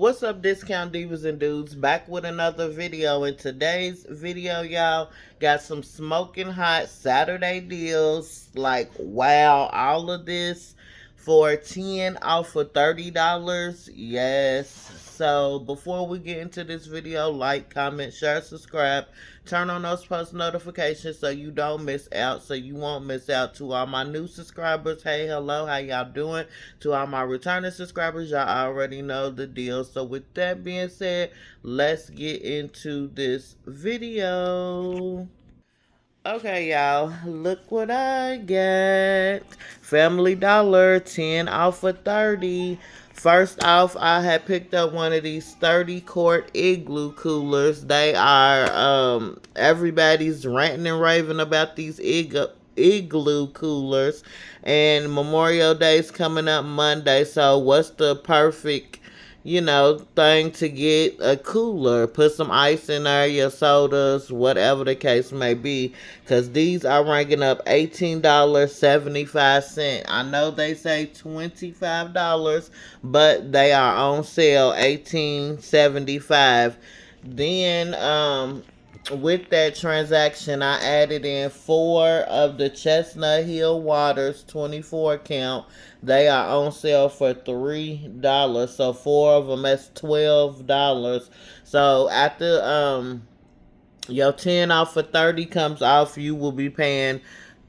What's up, discount divas and dudes? Back with another video. In today's video, y'all, got some smoking hot Saturday deals. Like, wow, all of this for 10 off for $30. Yes. So before we get into this video, like, comment, share, subscribe, turn on those post notifications so you don't miss out, so you won't miss out. To all my new subscribers, hey, hello, how y'all doing? To all my returning subscribers, y'all already know the deal. So with that being said, let's get into this video. Okay, y'all, look what I got. Family Dollar, 10 off for 30. First off, I had picked up one of these 30-quart igloo coolers. They are, everybody's ranting and raving about these igloo coolers. And Memorial Day's coming up Monday, so what's the perfect thing to get? A cooler. Put some ice in there, your sodas, whatever the case may be. Because these are ranking up $18.75. I know they say $25, but they are on sale $18.75. Then, with that transaction, I added in 4 of the Chestnut Hill Waters 24 count. They are on sale for $3. So 4 of them, that's $12. So after your 10 off for 30 comes off, you will be paying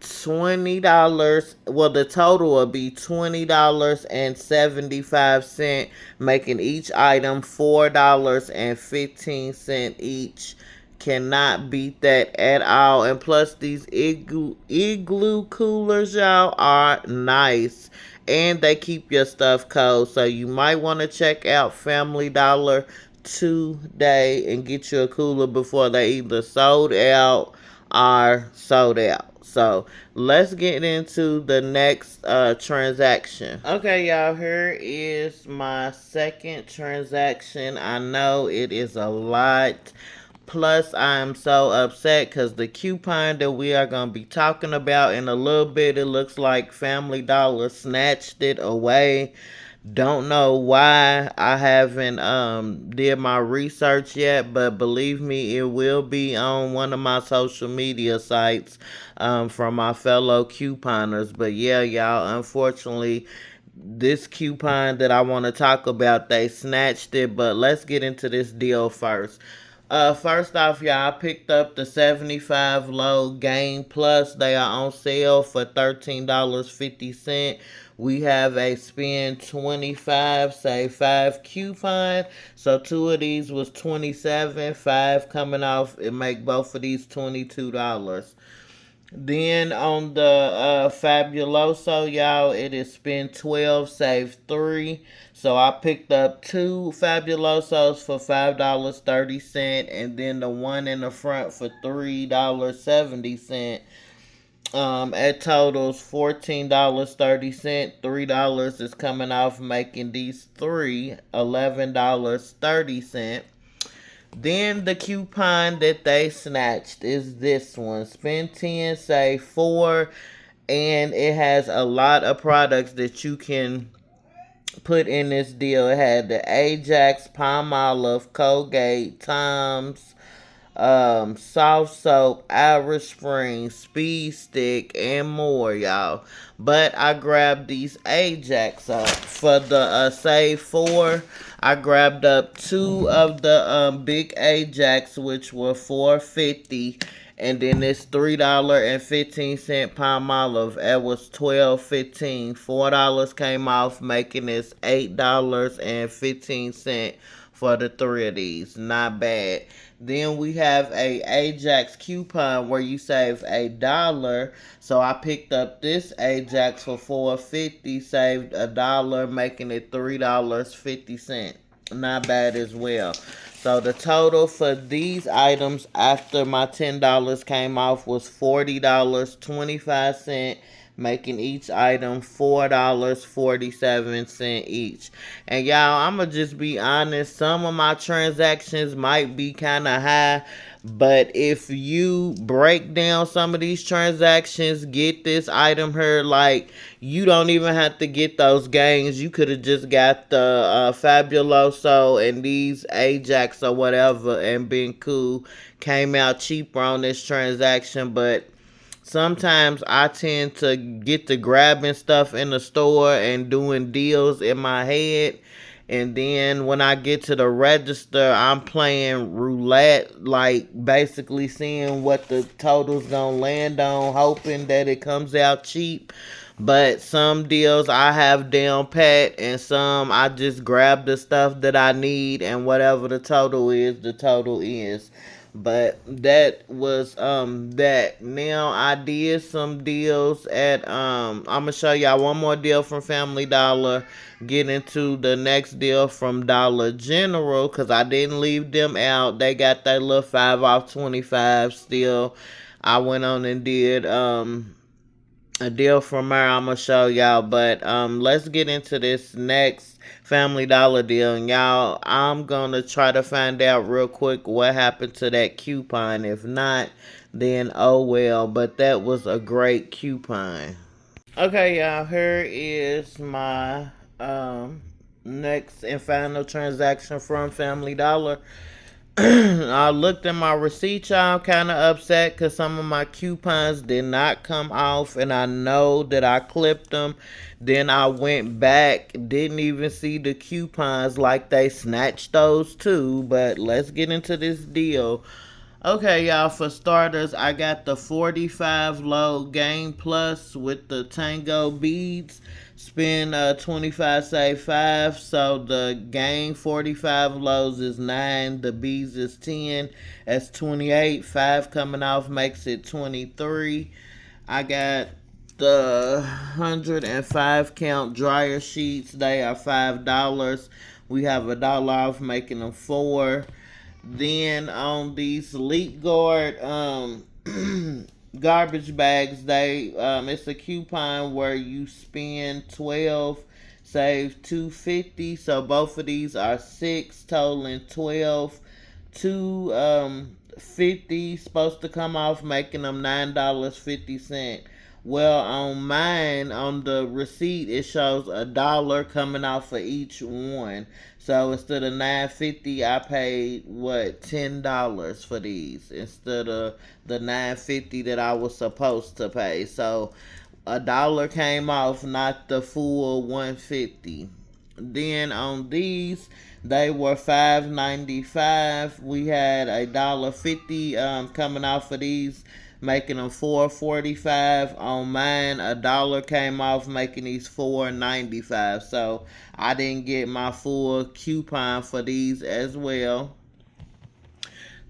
$20. Well, the total will be $20.75, making each item $4.15 each. Cannot beat that at all. And plus, these igloo coolers, y'all, are nice. And they keep your stuff cold. So you might want to check out Family Dollar today and get you a cooler before they either sold out or sold out. So let's get into the next transaction. Okay, y'all, here is my second transaction. I know it is a lot. Plus, I'm so upset because the coupon that we are going to be talking about in a little bit, it looks like Family Dollar snatched it away. Don't know why I haven't did my research yet, but believe me, it will be on one of my social media sites from my fellow couponers. But yeah, y'all, unfortunately, this coupon that I want to talk about, they snatched it. But let's get into this deal first. First off, y'all, I picked up the 75 low Game Plus. They are on sale for $13.50. We have a spend 25, save 5 coupon. So 2 of these was 27, 5 coming off. It make both of these $22. Then on the Fabuloso, y'all, it is spend 12, save 3. So I picked up 2 Fabulosos for $5.30, and then the one in the front for $3.70. At totals $14.30. $3 is coming off, making these three $11.30. Then the coupon that they snatched is this one. Spend 10, save 4. And it has a lot of products that you can put in this deal. It had the Ajax, Palmolive, Colgate, Tom's, Soft Soap, Irish Spring, Speed Stick, and more, y'all. But I grabbed these Ajax up for the save 4. I grabbed up 2 of the big Ajax, which were $4.50. And then this $3.15 Palmolive, it was $12.15. $4 came off, making this $8.15 for the 3 of these. Not bad. Then we have a Ajax coupon where you save $1. So I picked up this Ajax for $4.50, saved $1, making it $3.50. Not bad as well. So the total for these items after my $10 came off was $40.25, making each item $4.47 each. And y'all, I'ma just be honest, some of my transactions might be kind of high, but if you break down some of these transactions, get this item here, like, you don't even have to get those games. You could have just got the Fabuloso and these Ajax or whatever and been cool. Came out cheaper on this transaction, but sometimes I tend to get to grabbing stuff in the store and doing deals in my head. And then when I get to the register, I'm playing roulette, like basically seeing what the total's gonna land on, hoping that it comes out cheap. But some deals I have down pat, and some I just grab the stuff that I need, and whatever the total is, the total is. But that was that. Now I did some deals at I'm gonna show y'all one more deal from Family Dollar, get into the next deal from Dollar General, because I didn't leave them out. They got that little 5 off 25 still. I went on and did a deal from her I'm gonna show y'all. But let's get into this next Family Dollar deal. And y'all, I'm gonna try to find out real quick what happened to that coupon. If not, then oh well. But that was a great coupon. Okay, y'all, here is my next and final transaction from Family Dollar. I looked at my receipt, y'all, kind of upset because some of my coupons did not come off, and I know that I clipped them. Then I went back, didn't even see the coupons, like they snatched those too. But let's get into this deal. Okay, y'all, for starters, I got the 45 low Game Plus with the Tango beads. Spend 25, save 5. So the game 45 lows is 9. The beads is 10. That's 28. 5 coming off makes it 23. I got the 105 count dryer sheets. They are $5. We have $1 off, making them 4. Then on these Elite Guard garbage bags, they it's a coupon where you spend 12, save 250. So both of these are 6, totaling 12. 250 supposed to come off, making them $9.50. Well, on mine, on the receipt, it shows $1 coming off for each one. So instead of $9.50, I paid what, $10 for these instead of the $9.50 that I was supposed to pay. So $1 came off, not the full $1.50. Then on these, they were $5.95. We had $1.50 coming off for these, making them $4.45. On mine, $1 came off, making these $4.95. So I didn't get my full coupon for these as well.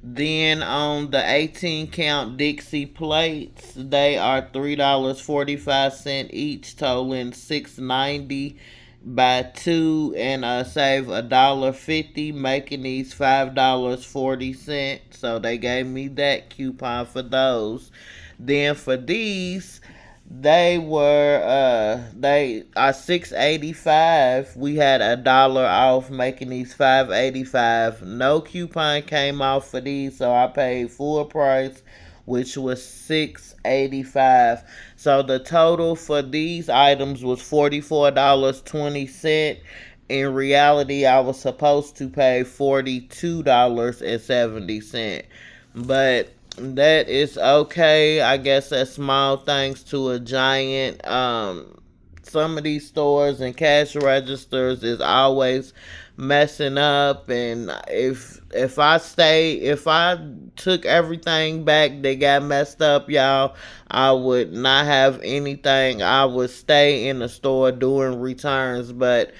Then on the 18 count Dixie plates, they are $3.45 each, totaling $6.90. Buy 2 and save $1.50, making these $5.40. So they gave me that coupon for those. Then for these, they are $6.85. We had $1 off, making these $5.85. No coupon came off for these, so I paid full price, which was $6.85. So the total for these items was $44.20. In reality, I was supposed to pay $42.70. But that is okay. I guess that's small thanks to a giant. Some of these stores and cash registers is always messing up, and if I took everything back that got messed up, y'all, I would not have anything. I would stay in the store doing returns. But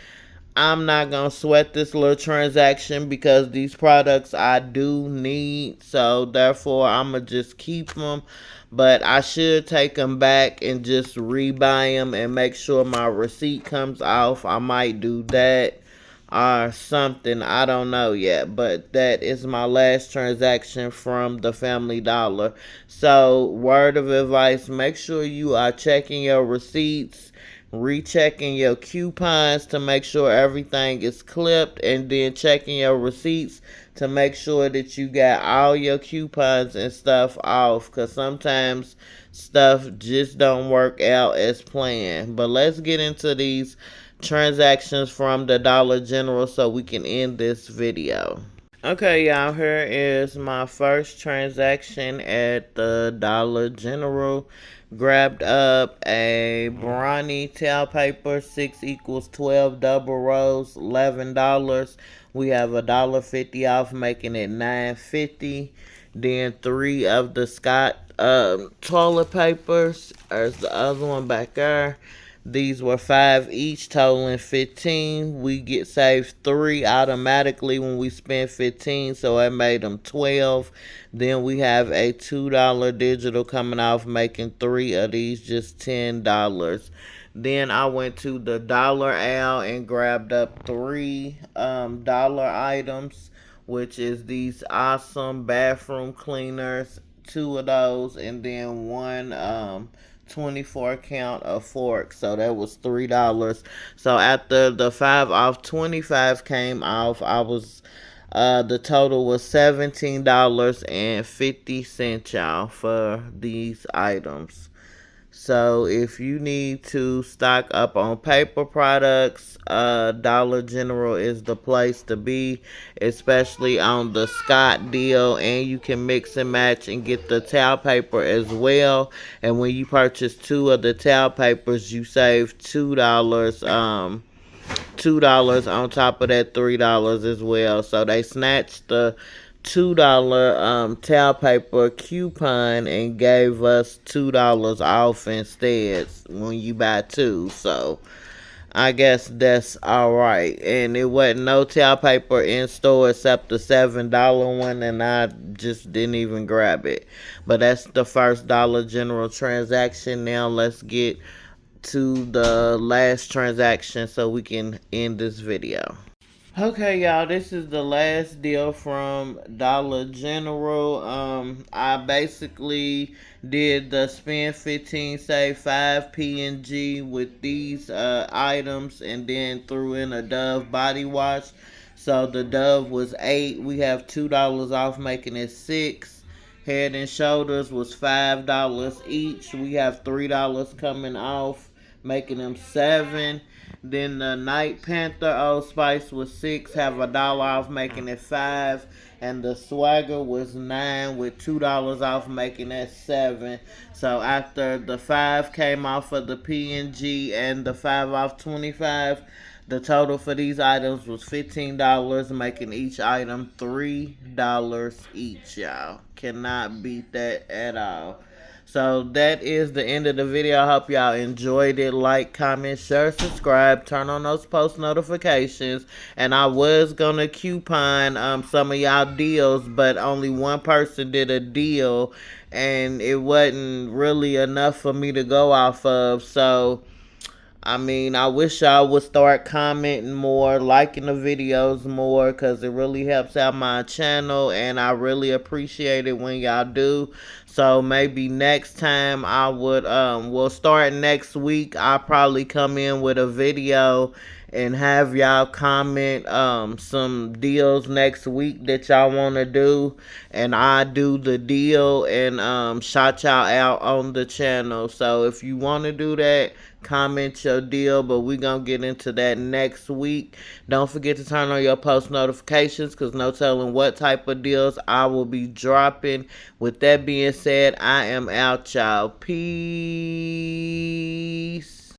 I'm not gonna sweat this little transaction because these products I do need, so therefore I'ma just keep them. But I should take them back and just rebuy them and make sure my receipt comes off. I might do that. or something. I don't know yet, but that is my last transaction from the Family Dollar. So, word of advice, make sure you are checking your receipts, rechecking your coupons to make sure everything is clipped, and then checking your receipts to make sure that you got all your coupons and stuff off, because sometimes stuff just don't work out as planned. But let's get into these transactions from the Dollar General so we can end this video. Okay, y'all, here is my first transaction at the Dollar General. Grabbed up a Brawny towel paper, 6 equals 12 double rows, $11. We have $1.50 off, making it $9.50. Then 3 of the Scott toilet papers. There's the other one back there. These were 5 each, totaling 15. We get saved 3 automatically when we spend 15, so it made them 12. Then we have a $2 digital coming off, making 3 of these just $10. Then I went to the dollar aisle and grabbed up 3 dollar items, which is these awesome bathroom cleaners, 2 of those, and then 1 24 count of forks. So that was $3. So after the 5 off 25 came off, I was the total was $17.50, y'all, for these items. So if you need to stock up on paper products, Dollar General is the place to be, especially on the Scott deal. And you can mix and match and get the towel paper as well. And when you purchase 2 of the towel papers, you save $2. $2 on top of that $3 as well. So they snatched the $2 towel paper coupon and gave us $2 off instead when you buy 2. So I guess that's alright. And it wasn't no towel paper in store except the $7 one, and I just didn't even grab it. But that's the first Dollar General transaction. Now let's get to the last transaction so we can end this video. Okay, y'all, this is the last deal from Dollar General. I basically did the spend 15, save 5 P&G with these items, and then threw in a Dove body wash. So the Dove was 8. We have $2 off, making it 6. Head and Shoulders was $5 each. We have $3 coming off, making them 7. Then the Night Panther Old Spice was 6, have $1 off, making it 5. And the Swagger was 9 with $2 off, making that 7. So after the 5 came off of the P&G and the 5 off 25, the total for these items was $15, making each item $3 each, y'all. Cannot beat that at all. So that is the end of the video. I hope y'all enjoyed it. Like, comment, share, subscribe, turn on those post notifications. And I was gonna coupon some of y'all deals, but only one person did a deal, and it wasn't really enough for me to go off of. So I mean, I wish y'all would start commenting more, liking the videos more, because it really helps out my channel, and I really appreciate it when y'all do. So maybe next time I would, we'll start next week. I'll probably come in with a video and have y'all comment some deals next week that y'all want to do, and I do the deal and shout y'all out on the channel. So if you want to do that, comment your deal, but we're gonna get into that next week. Don't forget to turn on your post notifications, because no telling what type of deals I will be dropping. With that being said, I am out, y'all. Peace.